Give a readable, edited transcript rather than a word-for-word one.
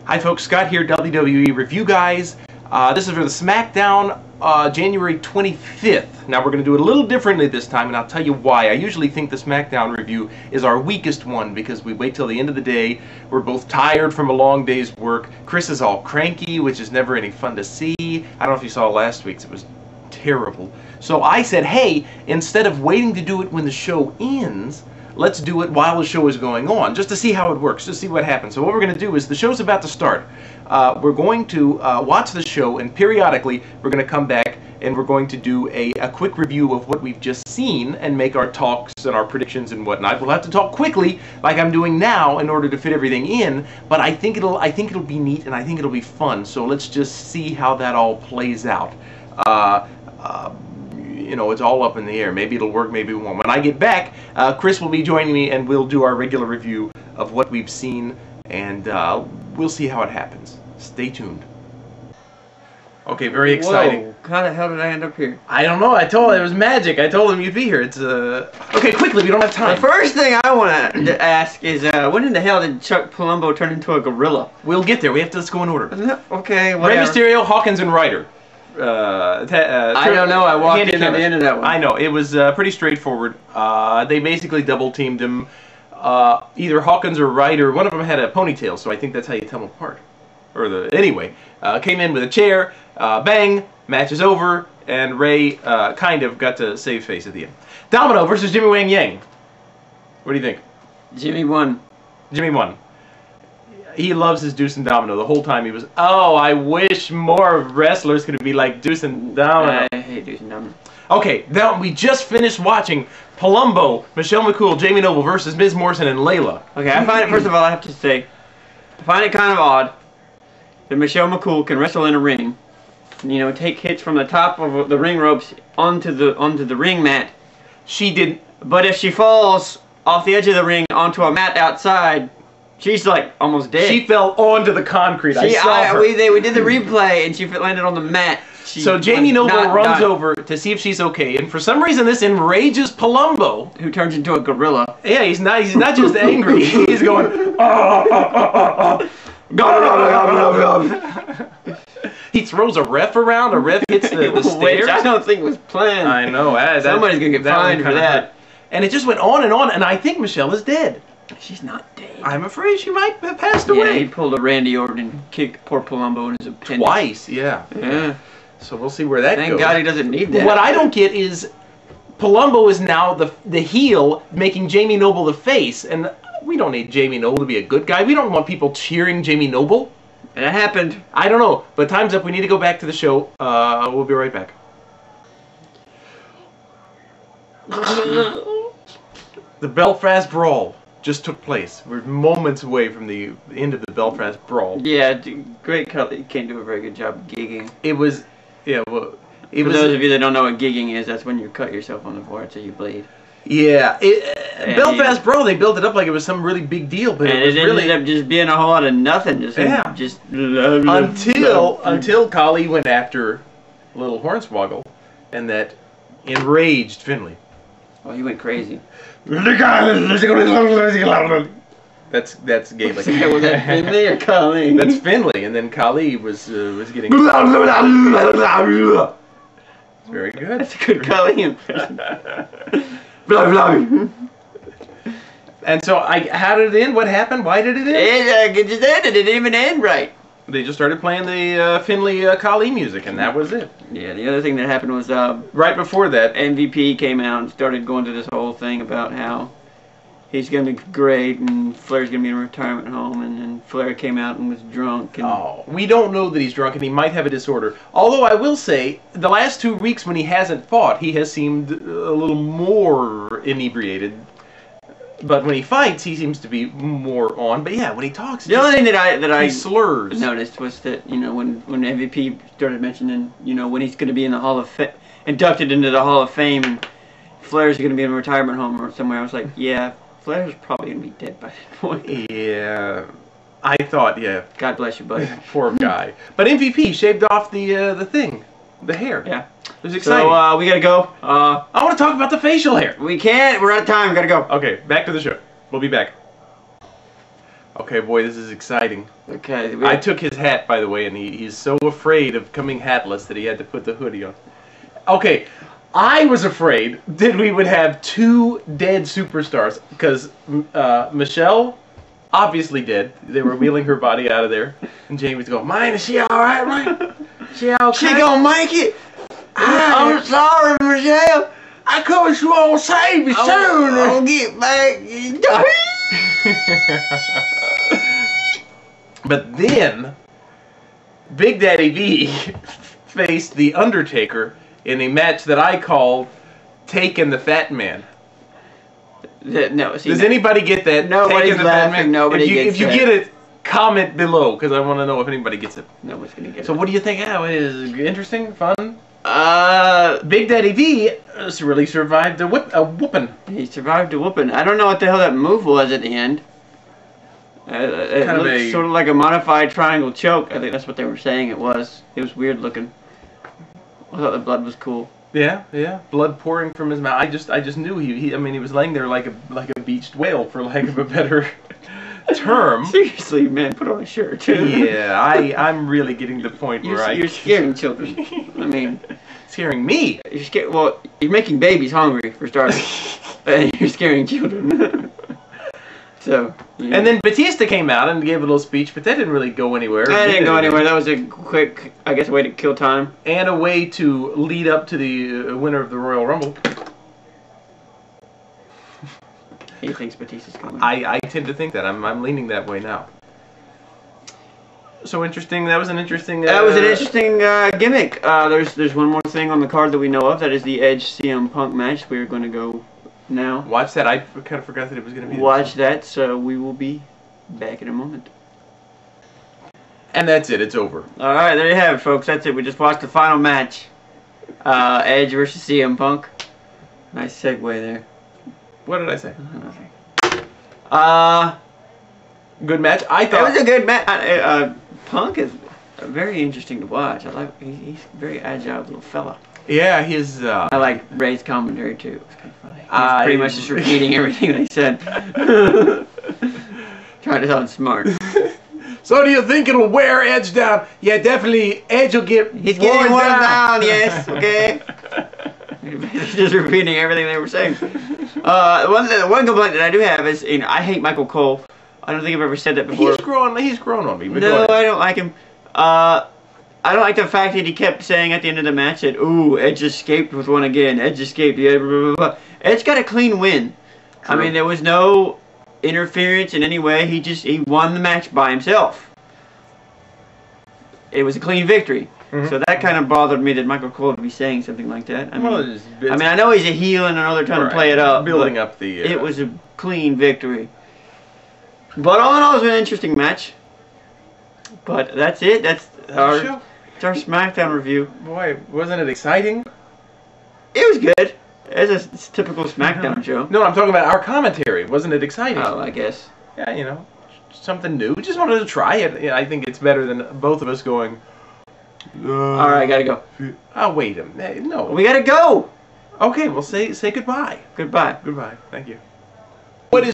Hi folks, Scott here, WWE Review Guys. This is for the Smackdown January 25th. Now we're going to do it a little differently this time, and I'll tell you why. I usually think the Smackdown review is our weakest one because we wait till the end of the day. We're both tired from a long day's work. Chris is all cranky, which is never any fun to see. I don't know if you saw last week's. It was terrible. So I said, hey, instead of waiting to do it when the show ends, let's do it while the show is going on, just to see how it works, just to see what happens. So what we're going to do is, the show's about to start. We're going to watch the show, and periodically we're going to come back and we're going to do a quick review of what we've just seen and make our talks and our predictions and whatnot. We'll have to talk quickly, like I'm doing now, in order to fit everything in. But I think it'll be neat, and I think it'll be fun. So let's just see how that all plays out. You know, it's all up in the air. Maybe it'll work, maybe it won't. When I get back, Chris will be joining me, and we'll do our regular review of what we've seen, and we'll see how it happens. Stay tuned. Okay, very exciting. Whoa, how the hell did I end up here? I don't know. I told him it was magic. I told him you'd be here. It's okay, quickly. We don't have time. The first thing I want to ask is, when in the hell did Chuck Palumbo turn into a gorilla? We'll get there. Let's go in order. Okay, Rey Mysterio, Hawkins, and Ryder. I don't know. I walked in at the end of that one. I know. It was pretty straightforward. They basically double teamed him. Either Hawkins or Ryder. One of them had a ponytail, so I think that's how you tell them apart. Anyway, came in with a chair. Bang. Match is over, and Rey kind of got to save face at the end. Domino versus Jimmy Wang Yang. What do you think? Jimmy won. Jimmy won. He loves his Deuce and Domino. The whole time he was, oh, I wish more wrestlers could be like Deuce and Domino. I hate Deuce and Domino. Okay, now we just finished watching Palumbo, Michelle McCool, Jamie Noble versus Miz Morrison and Layla. Okay, I find it, first of all, I have to say, I find it kind of odd that Michelle McCool can wrestle in a ring, you know, take hits from the top of the ring ropes onto the ring mat. She didn't. But if she falls off the edge of the ring onto a mat outside, she's like almost dead. She fell onto the concrete. I saw her. We did the replay, and she landed on the mat. So Jamie Noble runs over to see if she's okay, and for some reason this enrages Palumbo, who turns into a gorilla. Yeah, he's not just angry. He's going. He throws a ref around. A ref hits the stairs. Which I don't think was planned. I know. Somebody's gonna get fined for that. And it just went on, and I think Michelle is dead. She's not dead. I'm afraid she might have passed away. Yeah, he pulled a Randy Orton and kicked poor Palumbo in his appendix. Twice, yeah. Yeah. So we'll see where that goes. Thank God he doesn't need that. What I don't get is Palumbo is now the heel, making Jamie Noble the face, and we don't need Jamie Noble to be a good guy. We don't want people cheering Jamie Noble. It happened. I don't know, but time's up. We need to go back to the show. We'll be right back. The Belfast Brawl just took place. We're moments away from the end of the Belfast Brawl. Yeah, Great Khali can't do a very good job gigging. It was, yeah, well... For those of you that don't know what gigging is, that's when you cut yourself on the forehead so you bleed. Yeah, Belfast Brawl, they built it up like it was some really big deal, but it was really... ended up just being a whole lot of nothing. Just until Khali went after Little Hornswoggle, and that enraged Finlay. Oh, he went crazy. That's Gaelic. Was that Finlay or Khali? That's Finlay, and then Khali was getting... Very good. That's a good Khali impression. And so, how did it end? What happened? Why did it end? It just ended. It didn't even end right. They just started playing the Finlay Khali music, and that was it. Yeah, the other thing that happened was right before that, MVP came out and started going to this whole thing about how he's going to be great and Flair's going to be in a retirement home, and then Flair came out and was drunk. And we don't know that he's drunk, and he might have a disorder. Although I will say, the last 2 weeks when he hasn't fought, he has seemed a little more inebriated. But when he fights, he seems to be more on. But yeah, when he talks, the only thing that I slurs. Noticed was that, you know, when MVP started mentioning, you know, when he's going to be in the inducted into the Hall of Fame, and Flair's going to be in a retirement home or somewhere, I was like, yeah, Flair's probably going to be dead by that point. Yeah, I thought, yeah. God bless you, buddy. Poor guy. But MVP shaved off the thing, the hair. Yeah. It was exciting. So, we gotta go. I want to talk about the facial hair. We can't. We're out of time. We gotta go. Okay, back to the show. We'll be back. Okay, boy, this is exciting. Okay. I took his hat, by the way, and he's so afraid of coming hatless that he had to put the hoodie on. Okay, I was afraid that we would have two dead superstars because Michelle, obviously dead. They were wheeling her body out of there, and Jamie was going, "Man, is she all right, man? She okay? She gonna make it. I'm sorry, Michelle. I covered you all save you soon. I'll get back." But then, Big Daddy V faced The Undertaker in a match that I called Taking the Fat Man. No, see, Does anybody get that? Nobody's Taking the Fat laughing. Man? Nobody gets If you that. get it, comment below because I want to know if anybody gets it. Nobody's gonna get So it. what do you think? Oh, it is interesting, fun. Big Daddy V really survived a whooping. He survived a whooping. I don't know what the hell that move was at the end. It Kind of looked a- sort of like a modified triangle choke. I think that's what they were saying it was. It was weird looking. I thought the blood was cool. Yeah, blood pouring from his mouth. I just knew he. I mean, he was laying there like a beached whale, for lack of a better term. Seriously, man, put on a shirt. Yeah, I'm really getting to the point where You're scaring children. I mean, scaring me. you're scared. Well, you're making babies hungry for starters, and you're scaring children. So. Yeah. And then Batista came out and gave a little speech, but that didn't really go anywhere. That didn't go anywhere. That was a quick, I guess, way to kill time. And a way to lead up to the winner of the Royal Rumble. He thinks Batista's coming. I tend to think that. I'm leaning that way now. So interesting. That was an interesting. That was an interesting gimmick. There's one more thing on the card that we know of. That is the Edge CM Punk match. We're going to go now. Watch that. I kind of forgot that it was going to be. Watch that. So we will be back in a moment. And that's it. It's over. All right, there you have it, folks. That's it. We just watched the final match. Edge versus CM Punk. Nice segue there. What did I say? Good match. I thought it was a good match. Punk is very interesting to watch. I like. He's a very agile little fella. Yeah, his. I like Ray's commentary too. It was kind of funny. He was pretty much just repeating everything they said. Trying to sound smart. So do you think it'll wear Edge down? Yeah, definitely. Edge will get. He's getting worn down. Yes. Okay. Just repeating everything they were saying. One complaint that I do have is, I hate Michael Cole. I don't think I've ever said that before. He's grown on me. No, I don't like him. I don't like the fact that he kept saying at the end of the match that, "Ooh, Edge escaped with one again. Edge escaped." Yeah, blah, blah, blah. Edge got a clean win. True. I mean, there was no interference in any way. He won the match by himself. It was a clean victory. Mm-hmm. So that kind of bothered me that Michael Cole would be saying something like that. I mean, I know he's a heel and I know they're trying to play it up. Building up the... It was a clean victory. But all in all, it was an interesting match. But that's it. That's our SmackDown review. Boy, wasn't it exciting? It was good. It's a typical SmackDown show. No, I'm talking about our commentary. Wasn't it exciting? Oh, I guess. Yeah, something new. We just wanted to try it. Yeah, I think it's better than both of us going... all right, gotta go. Oh, wait a minute. No. We gotta go. Okay, well, say goodbye. Goodbye. Goodbye. Thank you.